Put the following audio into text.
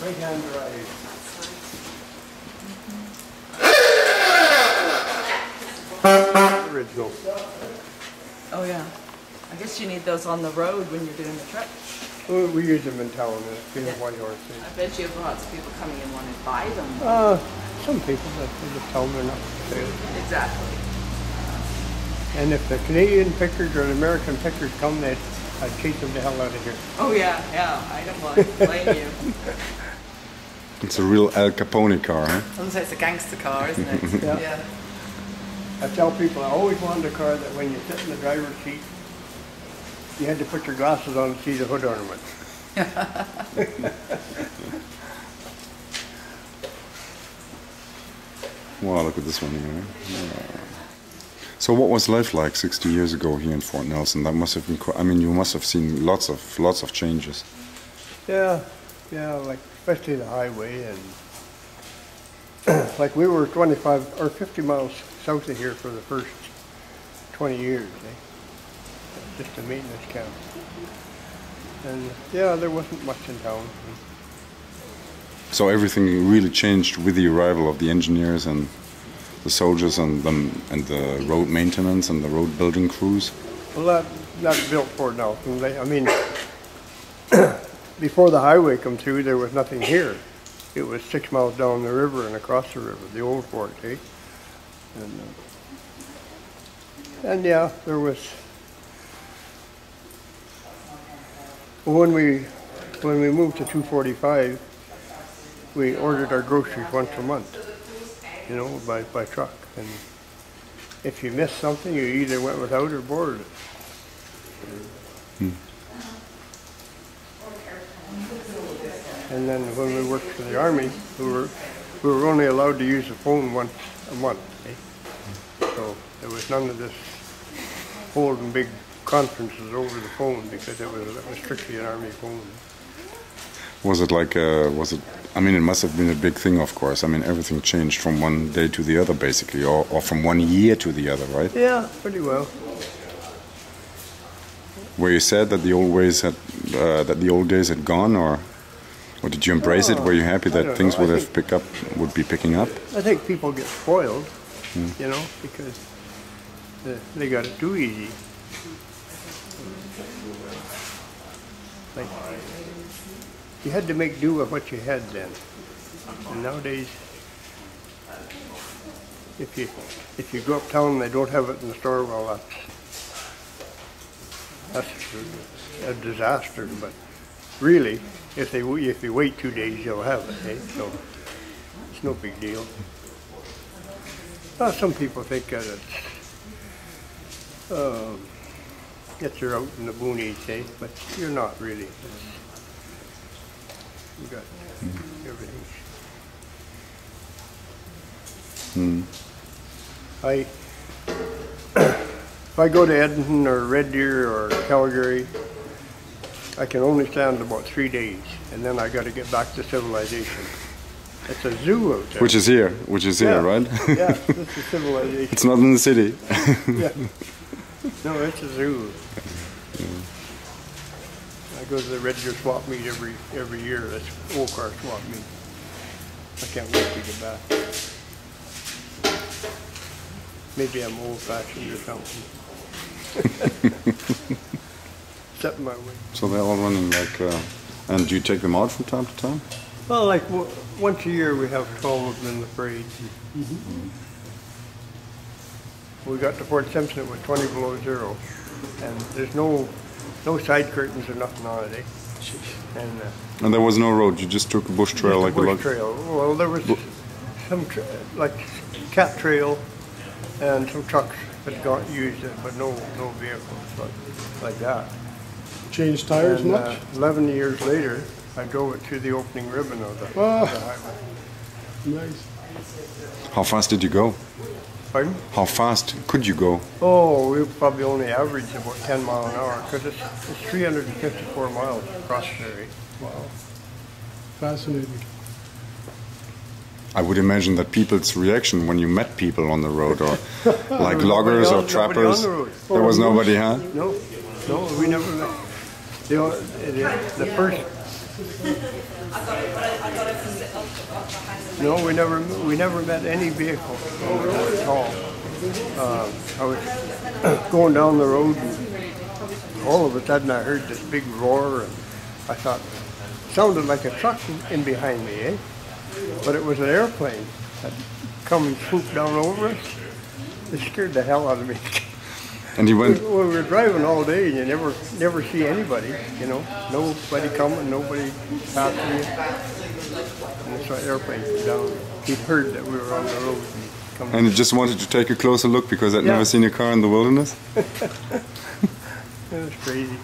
Right-hand drive. Original. Oh yeah. I guess you need those on the road when you're doing the trip. Well, we use them in town, in a white horse. I bet you have lots of people coming in wanting to buy them. Some people that they just tell them they're not for sale. Exactly. And if the Canadian pickers or the American pickers come, I'd chase them the hell out of here. Oh yeah, yeah. I don't blame you. It's a real Al Capone car, huh? Sometimes it's a gangster car, isn't it? Yeah. Yeah. I tell people I always wanted a car that when you sit in the driver's seat, you had to put your glasses on to see the hood ornament. Wow, look at this one here. Yeah. So what was life like 60 years ago here in Fort Nelson? That must have been quite, I mean, you must have seen lots of changes. Yeah, like especially the highway, and like we were 25 or 50 miles south of here for the first 20 years, just a maintenance camp. And yeah, there wasn't much in town. So everything really changed with the arrival of the engineers and the soldiers and the road maintenance and the road building crews? Well, that's built Fort Nelson. I mean, before the highway come through, there was nothing here. It was 6 miles down the river and across the river, the old fort, eh? And yeah, there was. When we moved to 245, we ordered our groceries once a month, you know, by truck. And if you missed something, you either went without or boarded it. And then when we worked for the Army, we were only allowed to use the phone once a month. Eh? So there was none of this holding big conferences over the phone because it was strictly an Army phone. Was it like, I mean, it must have been a big thing, of course. I mean, everything changed from one day to the other, basically, or from 1 year to the other, right? Yeah, pretty well. Were you sad that the old ways had, that the old days had gone, or did you embrace it? Were you happy that things would be picking up? I think people get spoiled, you know, because they got it too easy. Like, you had to make do with what you had then. And nowadays, if you go uptown and they don't have it in the store, well, that's a disaster. But really, if you wait 2 days, you'll have it. Eh? So it's no big deal. Well, some people think that it's you're out in the boonies, eh? But you're not really. You got everything. If I go to Edmonton or Red Deer or Calgary, I can only stand about 3 days, and then I got to get back to civilization. It's a zoo out there. Which is here, right? Yeah, this is civilization. It's not in the city. Yeah. No, it's a zoo. I go to the Red Deer swap meet every year. That's old car swap meet. I can't wait to get back. Maybe I'm old-fashioned or something. Set my way. So they're all running like, and do you take them out from time to time? Well, like once a year we have 12 of them in the parade. We got to Fort Simpson, it was 20 below zero. And there's no side curtains or nothing on it, eh? And there was no road, you just took a bush trail like a bush trail. Well, there was some like cat trail and some trucks that used it, but no vehicles like that. Changed tires and, much? 11 years later, I drove it to the opening ribbon of the highway. Nice. How fast did you go? Pardon? How fast could you go? Oh, we probably only averaged about 10 miles an hour because it's 354 miles across there. Wow. Fascinating. I would imagine that people's reaction when you met people on the road, or like There was loggers nobody or on- nobody trappers, on the road. there was nobody, huh? No, no, we never met. The first. No, we never met any vehicle at all. I was going down the road, and all of a sudden I heard this big roar, and I thought it sounded like a truck in behind me, eh? But it was an airplane that come and swooped down over us. It scared the hell out of me. And he went. We were driving all day, and you never see anybody, you know. Nobody coming, nobody passing you. And that's why the airplane came down. He heard that we were on the road. And he just wanted to take a closer look because I'd Yeah. never seen a car in the wilderness. It was crazy.